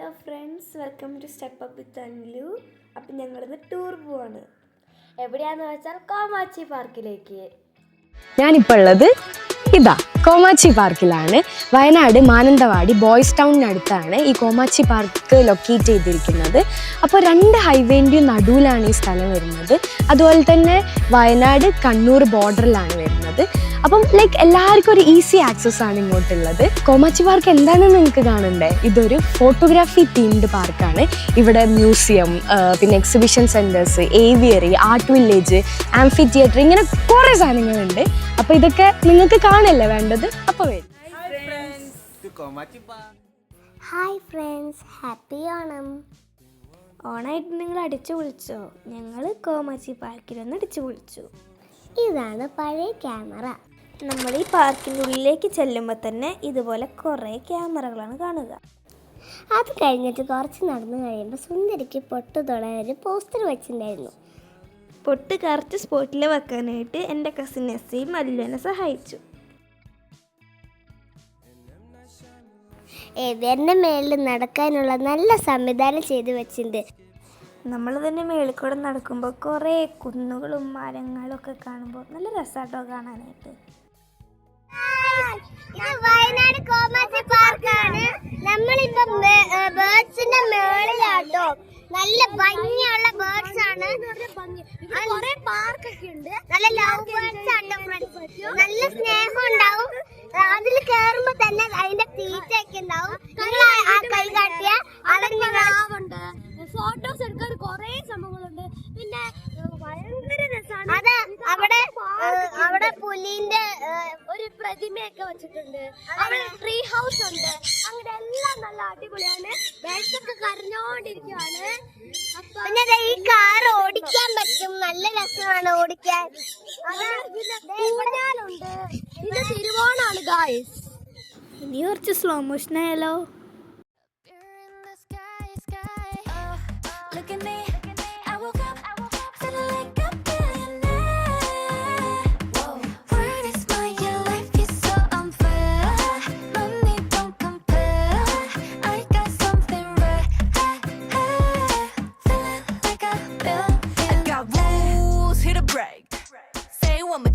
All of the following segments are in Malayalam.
Hello friends, welcome to step up with Anlu. അപ്പം ഞങ്ങളിന്ന് ടൂർ പോവാണ്. എവിടെയാന്ന് വെച്ചാൽ കോമാച്ചി പാർക്കിലേക്ക്. ഞാനിപ്പോൾ ഉള്ളത് കോമാച്ചി പാർക്കിലാണ്. വയനാട് മാനന്തവാടി ബോയ്സ് ടൗണിനടുത്താണ് ഈ കോമാച്ചി പാർക്ക് ലൊക്കേറ്റ് ചെയ്തിരിക്കുന്നത്. അപ്പോൾ 2 ഹൈവേൻ്റെയും നടുവിലാണ് ഈ സ്ഥലം വരുന്നത്. അതുപോലെ തന്നെ വയനാട് കണ്ണൂർ ബോർഡറിലാണ് വരുന്നത്. അപ്പം എല്ലാവർക്കും ഒരു ഈസി ആക്സസ് ആണ് ഇങ്ങോട്ടുള്ളത്. കോമാച്ചി പാർക്ക് എന്താണെന്ന് നിങ്ങൾക്ക് കാണണ്ടേ? ഇതൊരു ഫോട്ടോഗ്രാഫി തീംഡ് പാർക്കാണ്. ഇവിടെ മ്യൂസിയം, പിന്നെ exhibition centres, aviary, art village, amphi theatre, ഇങ്ങനെ കുറേ സാധനങ്ങളുണ്ട്. അപ്പോൾ ഇതൊക്കെ നിങ്ങൾക്ക് കാണല്ലേ വേണ്ടത്? അപ്പോൾ വരും. Hi friends, happy Onam. ഓണായിട്ട് നിങ്ങൾ അടിച്ചു പൊളിച്ചോ? ഞങ്ങൾ കോമാച്ചി പാർക്കിലൊന്ന് അടിച്ചു പൊളിച്ചു. ഇതാണ് പഴയ ക്യാമറ. നമ്മൾ ഈ പാർക്കിൻ്റെ ഉള്ളിലേക്ക് ചെല്ലുമ്പോൾ തന്നെ ഇതുപോലെ കുറേ ക്യാമറകളാണ് കാണുക. അത് കഴിഞ്ഞിട്ട് കുറച്ച് നടന്നു കഴിയുമ്പോൾ സുന്ദരിക്ക് പൊട്ട് തൊടാൻ ഒരു പോസ്റ്റർ വെച്ചിട്ടുണ്ടായിരുന്നു. പൊട്ട് കറക്റ്റ് സ്പോട്ടിൽ വെക്കാനായിട്ട് എൻ്റെ കസിൻ നസീം മല്ലുവിനെ സഹായിച്ചു. ഏതെൻ്റെ മേളിൽ നടക്കാനുള്ള നല്ല സംവിധാനം ചെയ്ത് വെച്ചിട്ടുണ്ട്. നമ്മൾ തന്നെ മേളിൽ കൂടെ നടക്കുമ്പോൾ കുറേ കുന്നുകളും മരങ്ങളും ഒക്കെ കാണുമ്പോൾ നല്ല രസമാട്ടോ കാണാനായിട്ട്. ഇത് വയനാട് കോമാച്ചി പാർക്കാണ്. നമ്മളിപ്പോ ബേർഡ്സിന്റെ മേളിലാട്ടോ. നല്ല ഭംഗിയുള്ള ബേർഡ്സ് ആണ്. പാർക്കൊക്കെ ഉണ്ട്. നല്ല ലവ് ബേർഡ്സ് ആണ്. നല്ല സ്നേഹം ഉണ്ടാവും. അതിൽ കേറുമ്പോ തന്നെ അതിന്റെ തീറ്റയൊക്കെ ഉണ്ടാവും. ആ കൈ കാട്ടിയ അതുണ്ട്. ഫോട്ടോസ് എടുക്കാൻ കുറെ സംഭവങ്ങളുണ്ട്. പിന്നെ ഭയങ്കര രസമാണ്. അത് അവിടെ പുലിന്റെ ഒരു പ്രതിമയൊക്കെ വെച്ചിട്ടുണ്ട്. അവിടെ ട്രീ ഹൗസ് ഉണ്ട്. അങ്ങനെ എല്ലാം നല്ല അടിപൊളിയാണ്. ബേഴ്സൊക്കെ കരഞ്ഞോണ്ടിരിക്കുകയാണ്. പിന്നെ ഈ കാർ ഓടിക്കാൻ പറ്റും. നല്ല രസമാണ് ഓടിക്കാൻ. ഊഞ്ഞാലുണ്ട്. ഇത് തിരുവോണാണ് ഗായ്സ്. ഇനി കുറച്ച് സ്ലോ മോഷൻ ആയാലോ?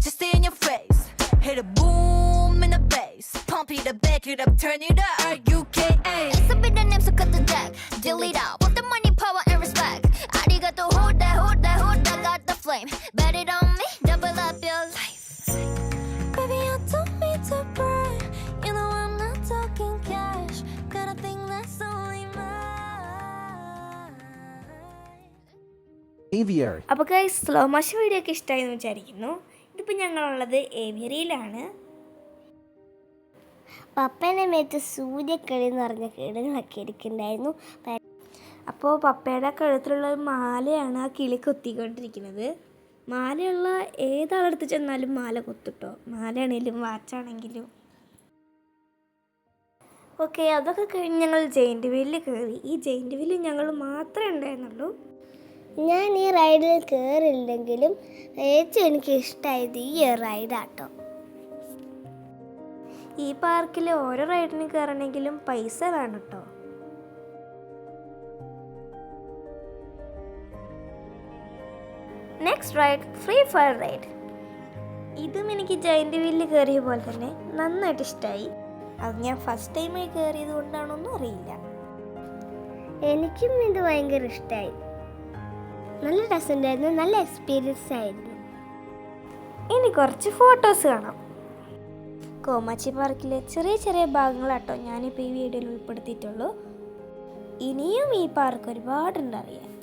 Just stay in your face. Hit a boom in the bass. Pump it up, back it up, turn it up. R-U-K-A. It's a bit of names, so cut the deck. Delete out with the money, power, and respect. Arigato, hold that, got the flame. Bet it on me, double up your life. Baby, I don't mean to brag. You know I'm not talking cash. Got a thing that's only mine. Aviary. അപ്പോൾ ഗൈസ്, സ്ലോ മോഷൻ വീഡിയോ ഒക്കെ ഇഷ്ടമായി എന്ന് വിചാരിക്കുന്നു. ഇതിപ്പോൾ ഞങ്ങളുള്ളത് ഏവിയറിയിലാണ്. പപ്പേൻ്റെ മേത്ത് സൂര്യക്കളി എന്ന് പറഞ്ഞ കിടങ്ങളൊക്കെ ഇരിക്കുന്നുണ്ടായിരുന്നു. അപ്പോൾ പപ്പയുടെ കഴുത്തിലുള്ള ഒരു മാലയാണ് ആ കിളി കൊത്തിക്കൊണ്ടിരിക്കുന്നത്. മാലയുള്ള ഏതാളെടുത്ത് ചെന്നാലും മാല കൊത്തിട്ടോ, മാലയാണെങ്കിലും വാച്ചാണെങ്കിലും. ഓക്കെ, അതൊക്കെ കഴിഞ്ഞ് ഞങ്ങൾ ജെയിൻറ്റ് വീലിൽ കയറി. ഈ ജെയിൻറ്റ് വീലിൽ ഞങ്ങൾ മാത്രമേ ഉണ്ടായിരുന്നുള്ളൂ. ഞാൻ ഈ റൈഡിൽ കയറില്ലെങ്കിലും ഏറ്റവും എനിക്ക് ഇഷ്ടമായത് ഈ റൈഡാട്ടോ. ഈ പാർക്കിൽ ഓരോ റൈഡിന് കയറണമെങ്കിലും പൈസ വേണം കേട്ടോ. Next ride free fire ride. ഇതും എനിക്ക് ജയന്റ് വീലിൽ കയറിയ പോലെ തന്നെ നന്നായിട്ട് ഇഷ്ടമായി. അത് ഞാൻ ഫസ്റ്റ് ടൈമായി കയറിയത് കൊണ്ടാണോന്നും അറിയില്ല. എനിക്കും ഇത് ഭയങ്കര ഇഷ്ടമായി. നല്ല രസമുണ്ടായിരുന്നു. നല്ല എക്സ്പീരിയൻസ് ആയിരുന്നു. ഇനി കുറച്ച് ഫോട്ടോസ് കാണാം. കോമാച്ചി പാർക്കിലെ ചെറിയ ചെറിയ ഭാഗങ്ങളാട്ടോ ഞാനിപ്പോൾ ഈ വീഡിയോയിൽ ഉൾപ്പെടുത്തിയിട്ടുള്ളൂ. ഇനിയും ഈ പാർക്ക് ഒരുപാടുണ്ടറിയാൻ.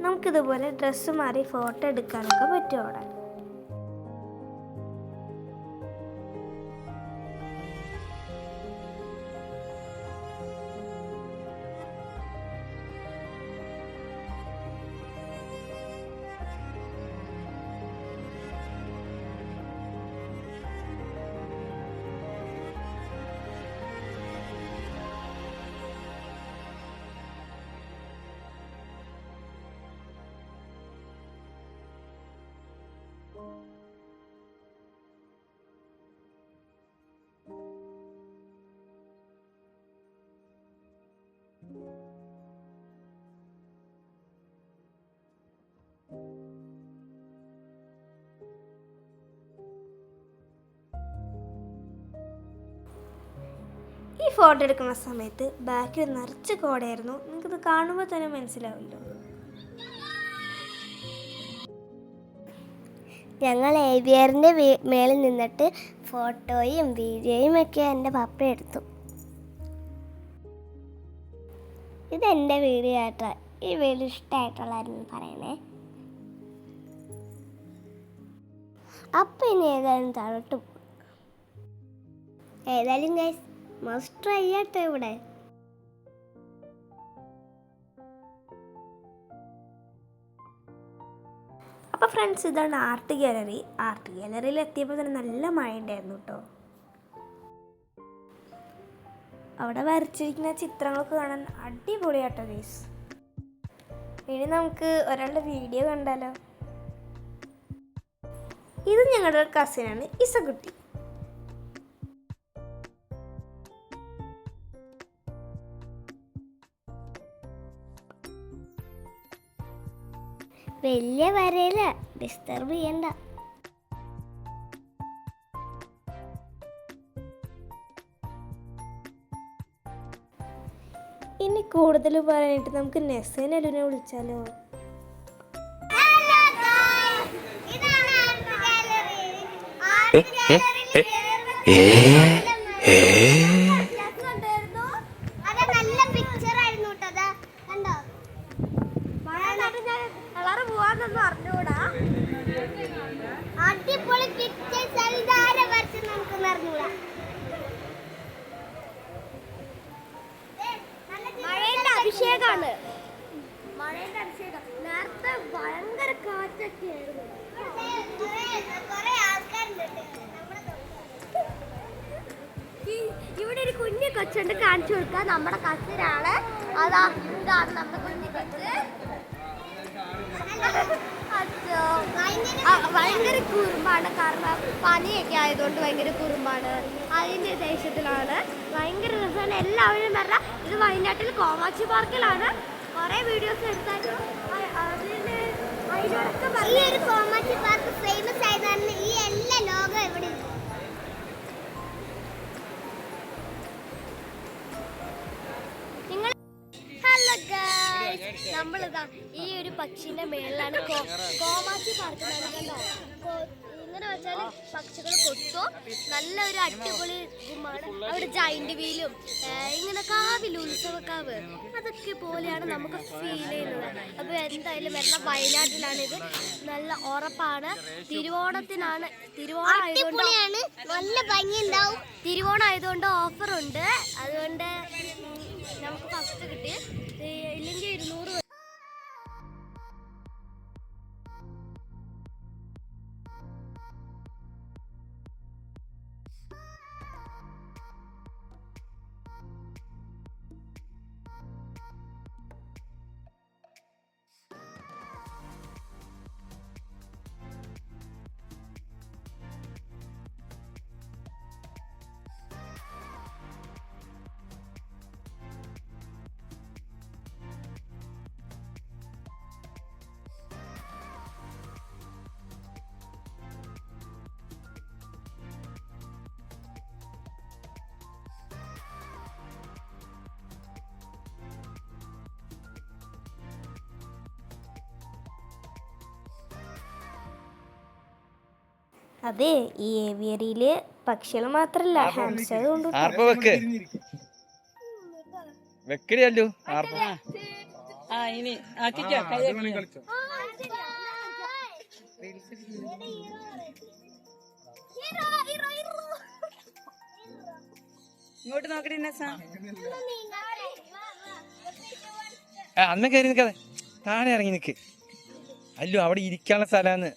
നമുക്കിതുപോലെ ഡ്രസ്സ് മാറി ഫോട്ടോ എടുക്കാനൊക്കെ പറ്റും അവിടെ. ഈ ഫോട്ടോ എടുക്കുന്ന സമയത്ത് ബാക്കിൽ നിറച്ച് കോടയായിരുന്നു. നിങ്ങൾക്കിത് കാണുമ്പോൾ തന്നെ മനസ്സിലാവില്ലോ. ഞങ്ങൾ ഏവിയറിൻ്റെ മേളിൽ നിന്നിട്ട് ഫോട്ടോയും വീഡിയോയും ഒക്കെ എൻ്റെ പപ്പ എടുത്തു. ഇതെൻ്റെ വീഡിയോ ആയിട്ടോ. ഈ വീഡിയോ ഇഷ്ടമായിട്ടുള്ളായിരുന്നു പറയണേ. അപ്പം ഇനി ഏതായാലും താഴോട്ട് പോകും. ഏതായാലും ഗൈസ് മസ്റ്റ് ട്രൈ ആട്ടോ ഇവിടെ. അപ്പോൾ ഫ്രണ്ട്സ്, ഇതാണ് ആർട്ട് ഗാലറി. ആർട്ട് ഗാലറിയിൽ എത്തിയപ്പോൾ തന്നെ നല്ല മഴ ഉണ്ടായിരുന്നു കേട്ടോ. അവിടെ വരച്ചിരിക്കുന്ന ചിത്രങ്ങളൊക്കെ കാണാൻ അടിപൊളിയാട്ടോ ഗൈസ്. ഇനി നമുക്ക് ഒരാളുടെ വീഡിയോ കണ്ടാലോ. ഇത് ഞങ്ങളുടെ കസിനാണ് ഇസക്കുട്ടി. വലിയ വരയില്ല, ഡിസ്റ്റർബ് ചെയ്യണ്ട. ഇനി കൂടുതൽ പറയാനായിട്ട് നമുക്ക് നെസേനെ എലുനെ വിളിച്ചാലോ. അടിപൊളി പിക്ചേഴ്സ് എല്ലാവരും വരച്ച് നമുക്ക് അറിഞ്ഞൂടാ. മഴയുടെ അഭിഷേകമാണ്. മഴയുടെ അഭിഷേകം. നേരത്തെ ഭയങ്കര കാറ്റൊക്കെ ആയിരുന്നു. ഇവിടെ ഒരു കുഞ്ഞു കൊച്ചുണ്ട്, കാണിച്ചു കൊടുക്കുക. നമ്മുടെ കസിനാണ്. അതാ ഇതാണ് നമ്മുടെ കുഞ്ഞു കൊച്ച്. ഭയങ്കര കുറുമ്പാണ്, കാരണം പനിയൊക്കെ ആയതുകൊണ്ട് ഭയങ്കര കുറുമ്പാണ്. അതിൻ്റെ ദേഷ്യത്തിലാണ്. ഭയങ്കര രസമാണ്. എല്ലാവരും പറഞ്ഞാൽ ഇത് വയനാട്ടിൽ കോമാച്ചി പാർക്കിലാണ്. കുറേ വീഡിയോസ് എടുത്താലും ഈ ഒരു കോമാച്ചി പാർക്ക് ഫേമസ് ആയതാണ്. ഈ എല്ലാ ലോകം ഇവിടെ നിങ്ങൾ. ഹലോ ഗൈസ്, നമ്മളിതാ ഈ ഒരു പക്ഷിന്റെ മേളിലാണ്. കോമാച്ചി പാർക്ക് ഇങ്ങനെ വെച്ചാൽ പക്ഷികൾ കൊത്തും. നല്ലൊരു അടിപൊളി ഗുമാണ്. അവിടെ ജൈന്റ് വീലും ഇങ്ങനെ കാവില് ഉത്സവക്കാവ് അതൊക്കെ പോലെയാണ് നമുക്ക് ഫീൽ ചെയ്യുന്നത്. അപ്പോൾ എന്തായാലും വരണം. വയനാട്ടിലാണിത്. നല്ല ഉറപ്പാണ്. തിരുവോണത്തിനാണ്. തിരുവോണം ആയതുകൊണ്ട് നല്ല ഭംഗി ഉണ്ടാവും. തിരുവോണം ആയതുകൊണ്ട് ഓഫറുണ്ട്. അതുകൊണ്ട് നമുക്ക് ഫസ്റ്റ് കിട്ടി. ഇല്ലെങ്കിൽ 200. അതെ, ഈ ഏവിയറിയില് പക്ഷികൾ മാത്രല്ല ഹാംസ്റ്റർ കൊണ്ട് ഇങ്ങോട്ട് നോക്കണേ. അന്ന് കയറി നിൽക്കാതെ താഴെ ഇറങ്ങി നിൽക്ക്. അല്ലോ അവിടെ ഇരിക്കാനുള്ള സ്ഥലമാണ്.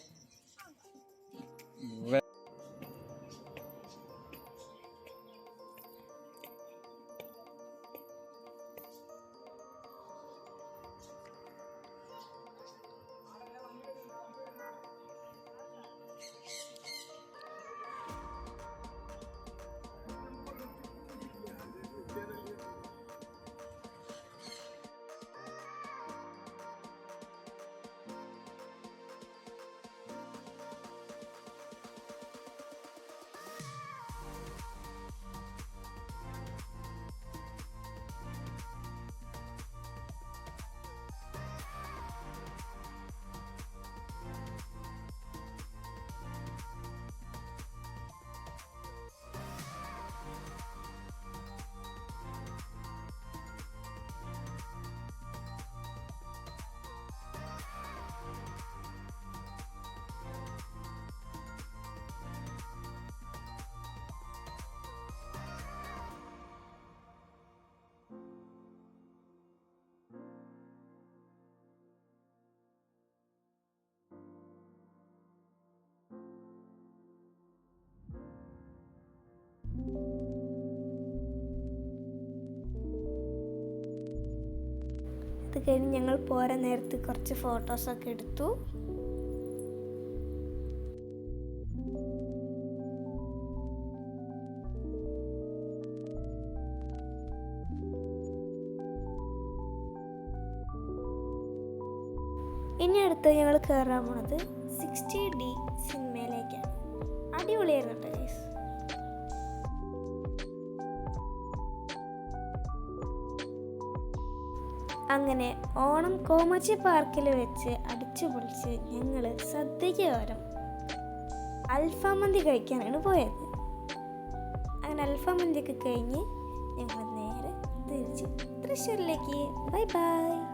അത് കഴിഞ്ഞ് ഞങ്ങൾ പോരാൻ നേരത്ത് കുറച്ച് ഫോട്ടോസൊക്കെ എടുത്തു. ഇനി അടുത്ത് ഞങ്ങൾ കയറാൻ പോണത് 60D സിനിമയിലേക്കാണ്. അടിപൊളിയായിരുന്നു കേട്ടോ ഗൈസ്. അങ്ങനെ ഓണം കോമാച്ചി പാർക്കിൽ വെച്ച് അടിച്ചു പൊളിച്ച് ഞങ്ങൾ സദ്യയ്ക്ക് പകരം അൽഫാം മന്തി കഴിക്കാനാണ് പോയത്. അങ്ങനെ അൽഫാം മന്തിയൊക്കെ കഴിഞ്ഞ് ഞങ്ങൾ നേരെ തിരിച്ച് തൃശ്ശൂരിലേക്ക്. Bye bye.